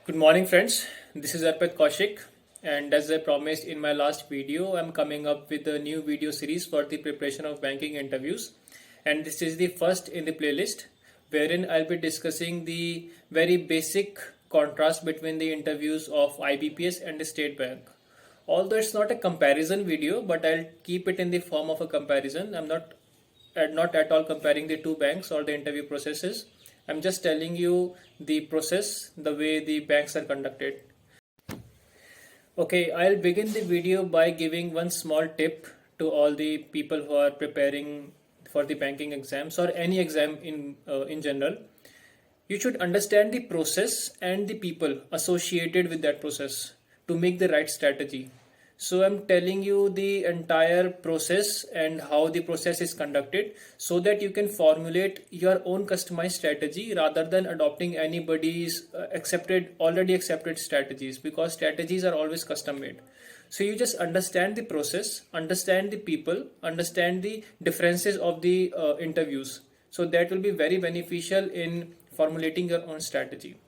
Good morning, friends. This is Arpit Kaushik, and as I promised in my last video, I'm coming up with a new video series for the preparation of banking interviews. And this is the first in the playlist, wherein I'll be discussing the very basic contrast between the interviews of IBPS and the State Bank. Although it's not a comparison video, but I'll keep it in the form of a comparison. I'm not at all comparing the two banks or the interview processes. I'm just telling you the process, the way the banks are conducted. Okay, I'll begin the video by giving one small tip to all the people who are preparing for the banking exams or any exam in general. You should understand the process and the people associated with that process to make the right strategy. So I'm telling you the entire process and how the process is conducted so that you can formulate your own customized strategy rather than adopting anybody's already accepted strategies, because strategies are always custom made. So you just understand the process, understand the people, understand the differences of the interviews. So that will be very beneficial in formulating your own strategy.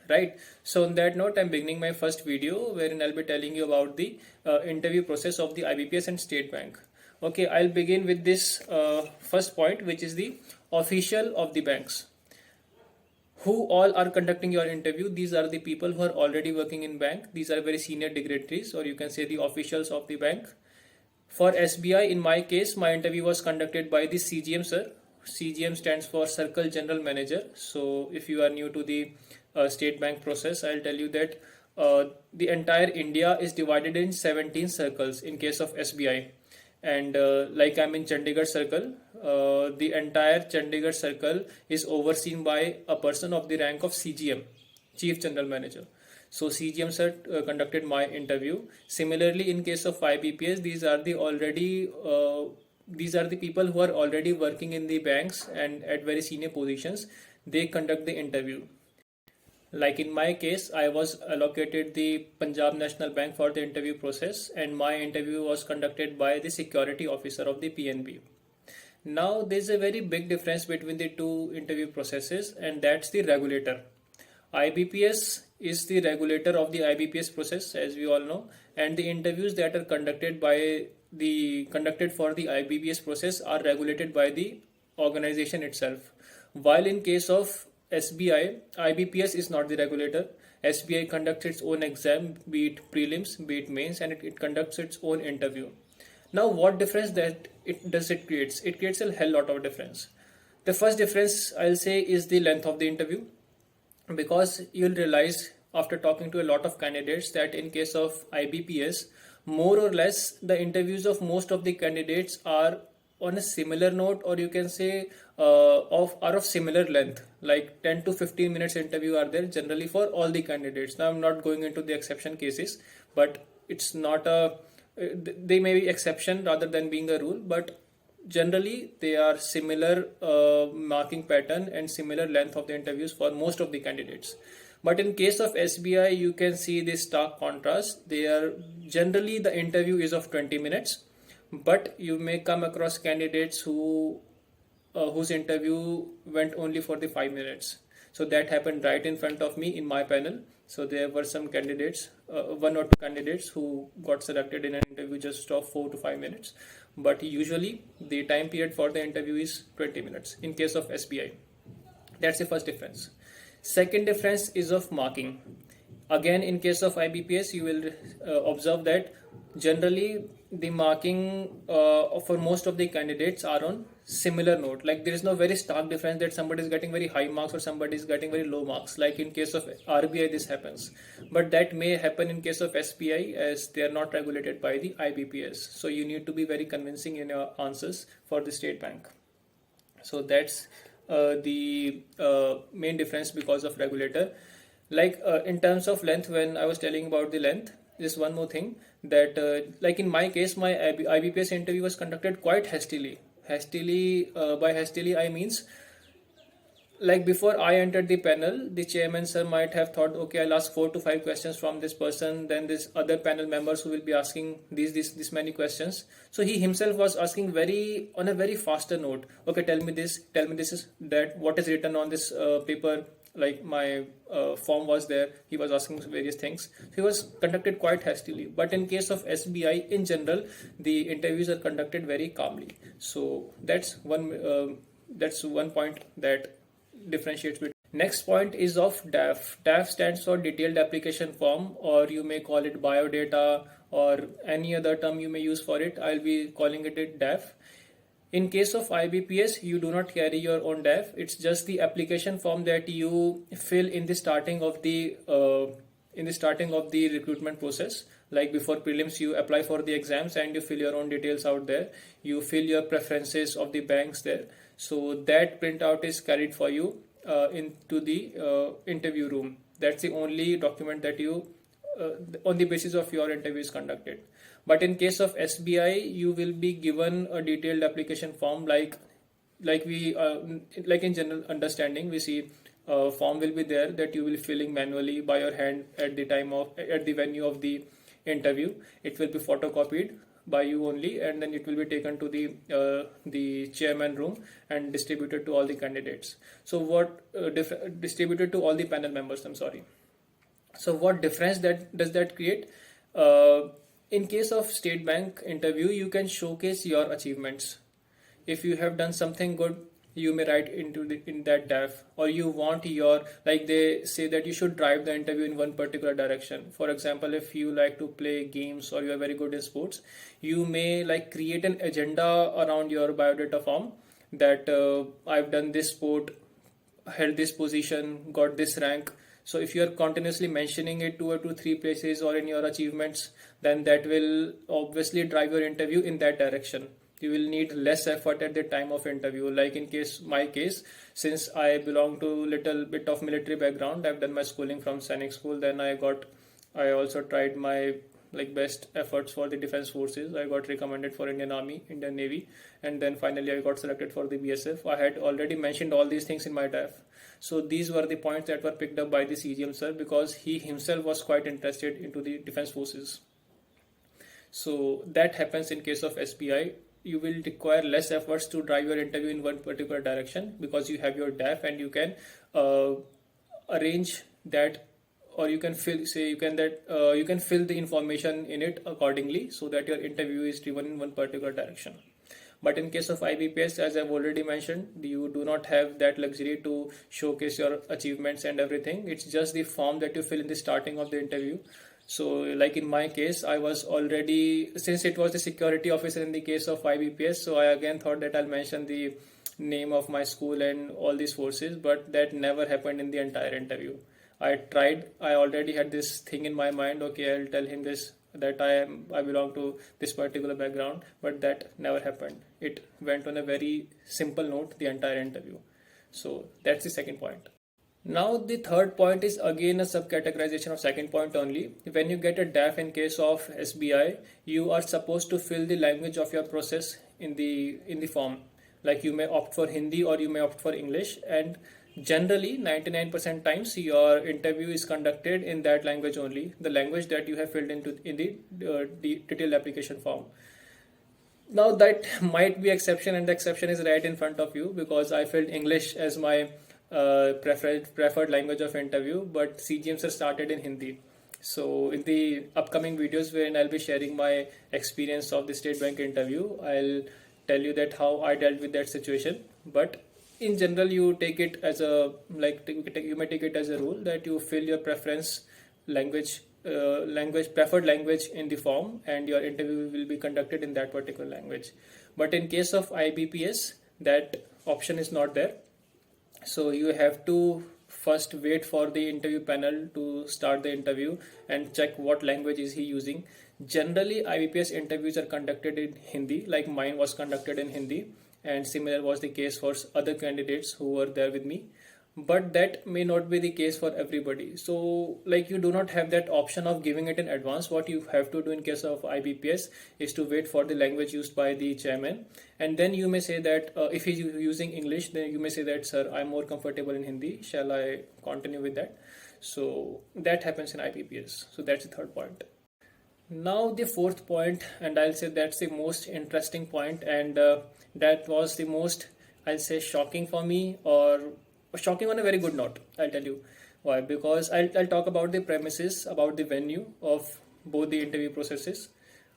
Right. So on that note, I'm beginning my first video wherein I'll be telling you about the interview process of the IBPS and State Bank. Okay, I'll begin with this first point, which is the official of the banks. Who all are conducting your interview? These are the people who are already working in bank. These are very senior dignitaries, or you can say the officials of the bank. For SBI, in my case, my interview was conducted by the CGM sir. CGM stands for Circle General Manager. So if you are new to the State Bank process, I'll tell you that the entire India is divided in 17 circles in case of SBI. And like I'm in Chandigarh circle, the entire Chandigarh circle is overseen by a person of the rank of CGM, Chief General Manager. So CGM sir conducted my interview. Similarly, in case of IBPS, these are the people who are already working in the banks and at very senior positions. They conduct the interview. Like in my case, I was allocated the Punjab National Bank for the interview process, and my interview was conducted by the security officer of the PNB. Now, there's a very big difference between the two interview processes, and that's the regulator. IBPS is the regulator of the IBPS process, as we all know, and the interviews that are conducted for the IBPS process are regulated by the organization itself. While in case of SBI, IBPS is not the regulator. SBI conducts its own exam, be it prelims, be it mains, and it conducts its own interview. Now, what difference it creates? It creates a hell lot of difference. The first difference I'll say is the length of the interview, because you'll realize after talking to a lot of candidates that in case of IBPS, more or less the interviews of most of the candidates are on a similar note, or you can say are of similar length, like 10 to 15 minutes interview are there generally for all the candidates. Now I'm not going into the exception cases, but it's not they may be exception rather than being a rule, but generally they are similar marking pattern and similar length of the interviews for most of the candidates. But in case of SBI, you can see this stark contrast. They are generally, the interview is of 20 minutes, but you may come across candidates whose interview went only for the 5 minutes. So that happened right in front of me in my panel. So there were some candidates, one or two candidates who got selected in an interview just of 4 to 5 minutes. But usually the time period for the interview is 20 minutes in case of SBI. That's the first difference. Second difference is of marking. Again, in case of IBPS, you will observe that generally the marking for most of the candidates are on similar note. Like there is no very stark difference that somebody is getting very high marks or somebody is getting very low marks. Like in case of RBI, this happens, but that may happen in case of SBI as they are not regulated by the IBPS. So you need to be very convincing in your answers for the State Bank. So that's the main difference because of regulator. Like in terms of length, when I was telling about the length, just one more thing that like in my case, my IBPS interview was conducted quite hastily. By hastily I means, like before I entered the panel, the chairman sir might have thought, okay, I'll ask 4 to 5 questions from this person, then this other panel members who will be asking these many questions. So he himself was asking on a very faster note. Okay, tell me this is that, what is written on this paper, like my form was there. He was asking various things. He was conducted quite hastily. But in case of SBI in general, the interviews are conducted very calmly. So that's one point that differentiates between. Next point is of DAF. DAF stands for Detailed Application Form, or you may call it biodata, or any other term you may use for it. I'll be calling it DAF. In case of IBPS, you do not carry your own DAF. It's just the application form that you fill in the starting of the recruitment process. Like before prelims, you apply for the exams and you fill your own details out there. You fill your preferences of the banks there. So that printout is carried for you into the interview room. That's the only document that you on the basis of your interview is conducted. But in case of SBI, you will be given a detailed application form, like in general understanding, we see a form will be there that you will be filling manually by your hand at the venue of the interview. It will be photocopied by you only, and then it will be taken to the chairman room and distributed to all the candidates. So distributed to all the panel members, I'm sorry. So what difference does that create? In case of State Bank interview, you can showcase your achievements. If you have done something good, you may write in that DAF, or you want like they say that you should drive the interview in one particular direction. For example, if you like to play games or you are very good in sports, you may like create an agenda around your biodata form that I've done this sport, held this position, got this rank. So if you are continuously mentioning it 2 or 3 places or in your achievements, then that will obviously drive your interview in that direction. You will need less effort at the time of interview. Like in my case, since I belong to little bit of military background, I've done my schooling from Sainik School. Then I also tried my best efforts for the defense forces. I got recommended for Indian Army, Indian Navy, and then finally I got selected for the BSF. I had already mentioned all these things in my DAF. So these were the points that were picked up by the CGM sir, because he himself was quite interested into the defense forces. So that happens in case of SBI. You will require less efforts to drive your interview in one particular direction because you have your DAF and you can arrange that, or you can fill the information in it accordingly so that your interview is driven in one particular direction. But in case of IBPS, as I've already mentioned, you do not have that luxury to showcase your achievements and everything. It's just the form that you fill in the starting of the interview. So like in my case, I was already, since it was the security officer in the case of IBPS, so I again thought that I'll mention the name of my school and all these forces, but that never happened in the entire interview. I already had this thing in my mind, okay, I'll tell him this, that I belong to this particular background, but that never happened. It went on a very simple note, the entire interview. So that's the second point. Now the third point is again a subcategorization of second point only. When you get a DAF in case of SBI, you are supposed to fill the language of your process in the form. Like you may opt for Hindi or you may opt for English, and generally 99% times your interview is conducted in that language only, the language that you have filled in the detailed application form. Now that might be exception, and the exception is right in front of you, because I filled English as my preferred language of interview, but CGM sir started in Hindi. So in the upcoming videos wherein I'll be sharing my experience of the State Bank interview, I'll tell you that how I dealt with that situation. But in general, you take it as you may take it as a rule that you fill your preferred language in the form, and your interview will be conducted in that particular language. But in case of IBPS, that option is not there. So you have to first wait for the interview panel to start the interview and check what language is he using. Generally, IBPS interviews are conducted in Hindi, like mine was conducted in Hindi, and similar was the case for other candidates who were there with me. But that may not be the case for everybody. So like you do not have that option of giving it in advance. What you have to do in case of IBPS is to wait for the language used by the chairman, and then you may say that if he's using English, then you may say that, sir, I'm more comfortable in Hindi, shall I continue with that? So that happens in IBPS. So that's the third point. Now the fourth point, and I'll say that's the most interesting point, and that was the most, I'll say, shocking for me, or shocking on a very good note. I'll tell you why. Because I'll talk about the premises, about the venue of both the interview processes.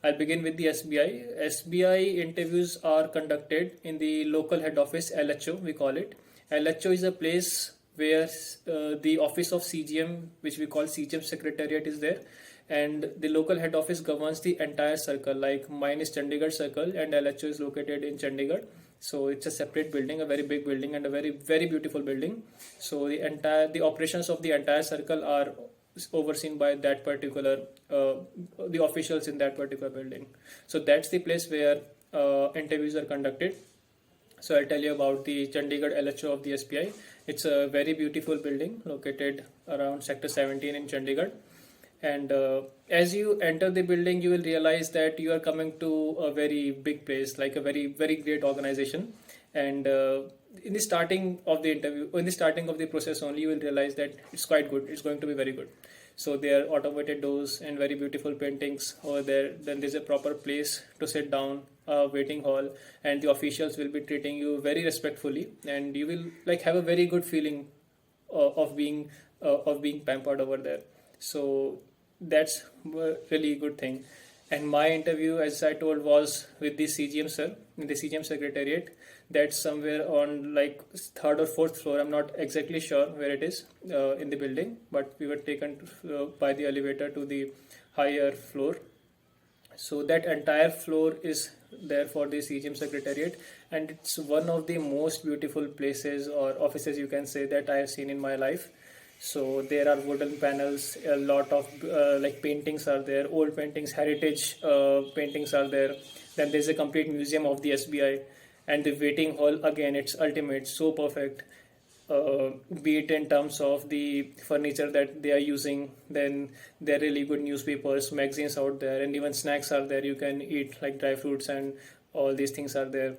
I'll begin with the SBI. SBI interviews are conducted in the local head office, LHO, we call it. LHO is a place where the office of CGM, which we call CGM Secretariat, is there, and the local head office governs the entire circle. Like mine is Chandigarh circle, and LHO is located in Chandigarh. So it's a separate building, a very big building, and a very beautiful building. So the operations of the entire circle are overseen by that particular the officials in that particular building. So that's the place where interviews are conducted. So I'll tell you about the Chandigarh LHO of the SBI. It's a very beautiful building located around Sector 17 in Chandigarh. And as you enter the building, you will realize that you are coming to a very big place, like a very great organization. And in the starting of the interview, in the starting of the process only, you will realize that it's quite good. It's going to be very good. So there are automated doors and very beautiful paintings over there. Then there's a proper place to sit down, waiting hall, and the officials will be treating you very respectfully, and you will like have a very good feeling of being pampered over there. So that's a really good thing. And my interview, as I told, was with the CGM sir in the CGM secretariat. That's somewhere on like third or fourth floor. I'm not exactly sure where it is in the building, but we were taken by the elevator to the higher floor. So that entire floor is there for the CGM secretariat, and it's one of the most beautiful places or offices, you can say, that I have seen in my life. So there are wooden panels, a lot of like paintings are there, old paintings, heritage paintings are there. Then there's a complete museum of the SBI, and the waiting hall, again, it's ultimate, so perfect. Be it in terms of the furniture that they are using, then there are really good newspapers, magazines out there, and even snacks are there. You can eat like dry fruits and all these things are there.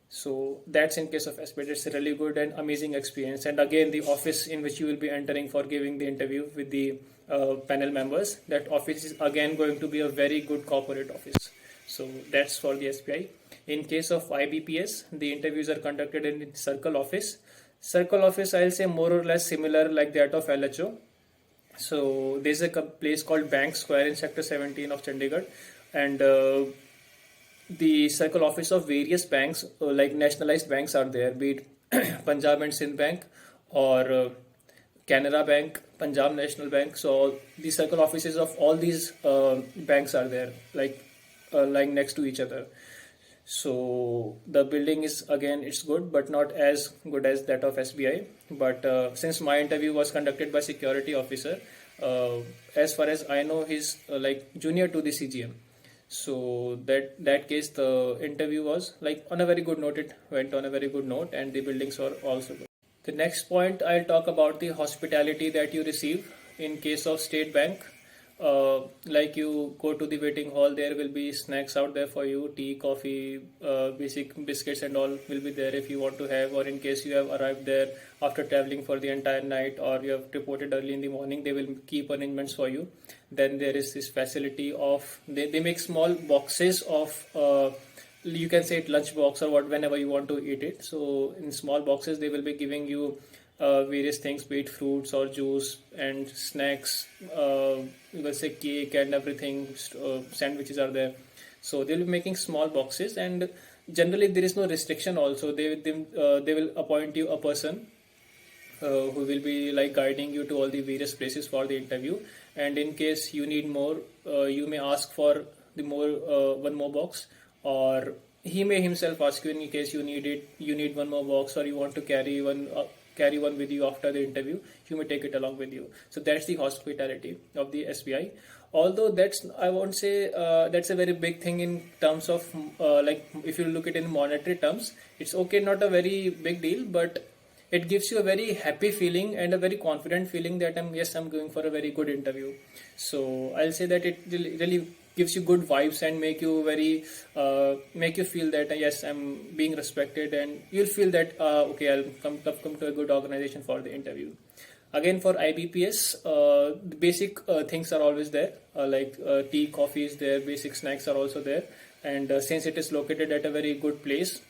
So that's in case of SBI. It's a really good and amazing experience. And again, the office in which you will be entering for giving the interview with the panel members, that office is again going to be a very good corporate office. So that's for the SBI. In case of IBPS, the interviews are conducted in the Circle office. Circle office, I'll say more or less similar like that of LHO. So there's a place called Bank Square in Sector 17 of Chandigarh, and the Circle office of various banks, like nationalized banks, are there, be it Punjab and Sindh Bank or Canara Bank, Punjab National Bank. So the Circle offices of all these banks are there, like lying next to each other. So the building is, again, it's good, but not as good as that of SBI. But since my interview was conducted by security officer, as far as I know, he's like junior to the CGM. So that case, the interview was like on a very good note. It went on a very good note, and the buildings were also good. The next point, I'll talk about the hospitality that you receive in case of State Bank. Like you go to the waiting hall, there will be snacks out there for you, tea, coffee, basic biscuits and all will be there if you want to have, or in case you have arrived there after traveling for the entire night, or you have reported early in the morning, they will keep arrangements for you. Then there is this facility of, they make small boxes of, you can say it lunch box or what, whenever you want to eat it. So in small boxes, they will be giving you various things, be it fruits or juice and snacks, you will say cake and everything, sandwiches are there. So they'll be making small boxes, and generally there is no restriction also. They will appoint you a person who will be like guiding you to all the various places for the interview. And in case you need more, you may ask for the one more box, or he may himself ask you in case you need one more box, or you want to carry one with you after the interview, you may take it along with you. So that's the hospitality of the SBI. Although I won't say that's a very big thing in terms of like if you look at it in monetary terms, it's okay, not a very big deal, but it gives you a very happy feeling and a very confident feeling that I'm going for a very good interview. So I'll say that it really gives you good vibes and make you feel that yes, I'm being respected, and you'll feel that okay, I'll come to a good organization for the interview. Again, for IBPS, the basic things are always there, like tea, coffee is there, basic snacks are also there, and since it is located at a very good place,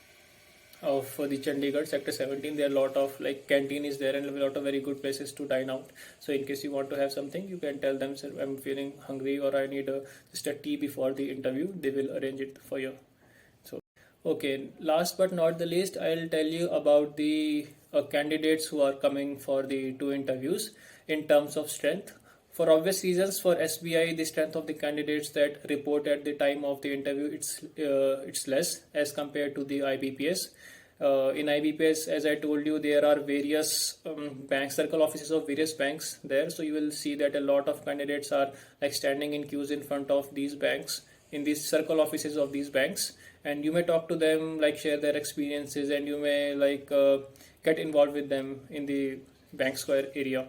of the Chandigarh sector 17. There are a lot of like canteen is there and a lot of very good places to dine out. So in case you want to have something, you can tell them, sir, I'm feeling hungry or I need just a tea before the interview. They will arrange it for you. So okay, last but not the least, I'll tell you about the candidates who are coming for the two interviews in terms of strength. For obvious reasons, for SBI, the strength of the candidates that report at the time of the interview, it's less as compared to the IBPS. In IBPS, as I told you, there are various bank circle offices of various banks there. So you will see that a lot of candidates are like standing in queues in front of these banks, in these circle offices of these banks, and you may talk to them, like share their experiences, and you may like get involved with them in the bank square area.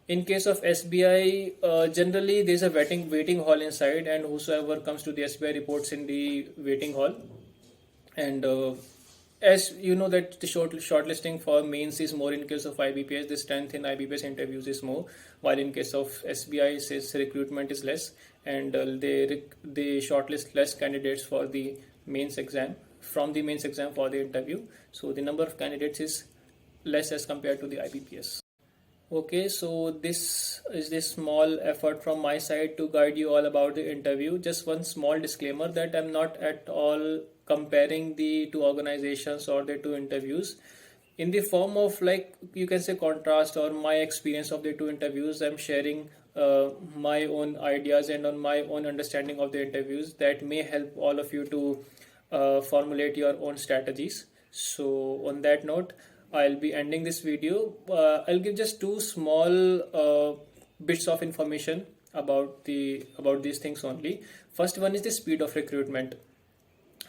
In case of SBI, generally there's a waiting hall inside, and whosoever comes to the SBI reports in the waiting hall. And as you know that the shortlisting for mains is more in case of IBPS, the strength in IBPS interviews is more, while in case of SBI, says recruitment is less, and they shortlist less candidates for the mains exam, from the mains exam for the interview. So the number of candidates is less as compared to the IBPS. Okay, so this is the small effort from my side to guide you all about the interview. Just one small disclaimer that I'm not at all comparing the two organizations or the two interviews. In the form of like you can say contrast or my experience of the two interviews, I'm sharing my own ideas and on my own understanding of the interviews that may help all of you to formulate your own strategies. So on that note, I'll be ending this video. I'll give just two small bits of information about these things only. First one is the speed of recruitment.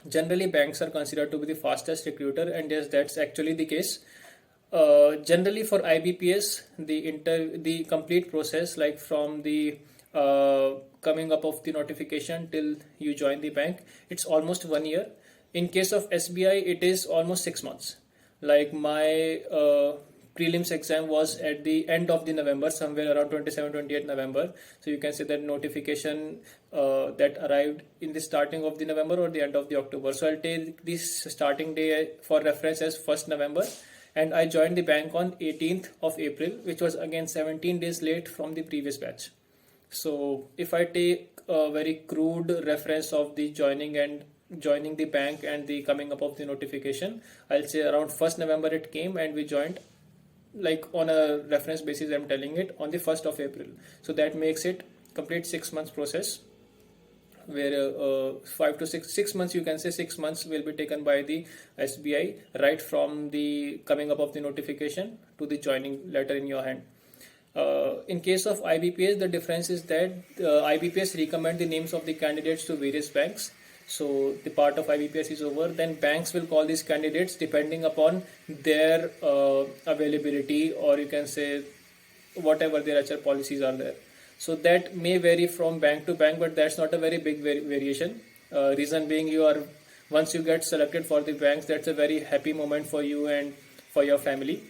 Generally, banks are considered to be the fastest recruiter, and yes, that's actually the case. Generally, for IBPS, the complete process, like from the coming up of the notification till you join the bank, it's almost 1 year. In case of SBI, it is almost 6 months. Like my prelims exam was at the end of the November, somewhere around 27-28 November. So you can say that notification that arrived in the starting of the November or the end of the October. So I'll take this starting day for reference as 1st November, and I joined the bank on 18th of April, which was again 17 days late from the previous batch. So if I take a very crude reference of the joining the bank and the coming up of the notification, I'll say around 1st November it came, and we joined, like on a reference basis I'm telling it, on the 1st of April. So that makes it complete 6 months process, where 5 to 6 months, you can say 6 months will be taken by the SBI right from the coming up of the notification to the joining letter in your hand. In case of IBPS, the difference is that IBPS recommend the names of the candidates to various banks. So the part of IBPS is over. Then banks will call these candidates depending upon their availability, or you can say whatever their HR policies are there. So that may vary from bank to bank, but that's not a very big variation. Reason being, once you get selected for the banks, that's a very happy moment for you and for your family.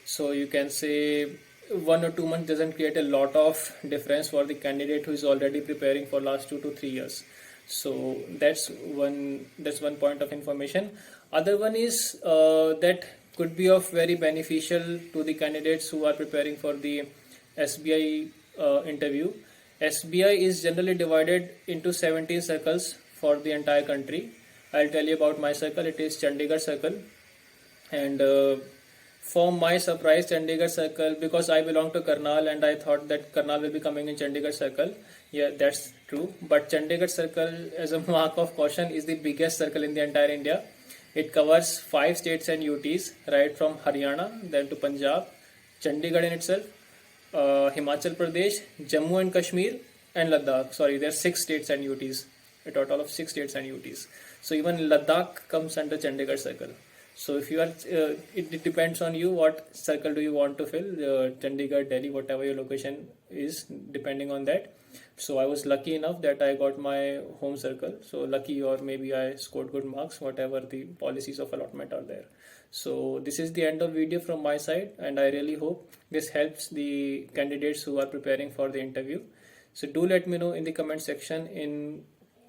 So you can say 1 or 2 months doesn't create a lot of difference for the candidate who is already preparing for last 2 to 3 years. So that's one point of information. Other one is that could be of very beneficial to the candidates who are preparing for the SBI interview. SBI is generally divided into 17 circles for the entire country. I'll tell you about my circle. It is Chandigarh circle, and for my surprise, Chandigarh circle, because I belong to Karnal and I thought that Karnal will be coming in Chandigarh circle. Yeah, that's true. But Chandigarh circle, as a mark of caution, is the biggest circle in the entire India. It covers 5 states and UTs, right from Haryana, then to Punjab, Chandigarh in itself, Himachal Pradesh, Jammu and Kashmir, and Ladakh. Sorry, there are 6 states and UTs, a total of 6 states and UTs. So even Ladakh comes under Chandigarh circle. So if you are, it depends on you what circle do you want to fill, Chandigarh, Delhi, whatever your location is, depending on that. So I was lucky enough that I got my home circle. So lucky, or maybe I scored good marks, whatever the policies of allotment are there. So this is the end of video from my side, and I really hope this helps the candidates who are preparing for the interview. So do let me know in the comment section in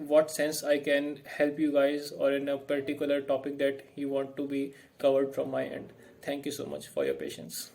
what sense I can help you guys, or in a particular topic that you want to be covered from my end. Thank you so much for your patience.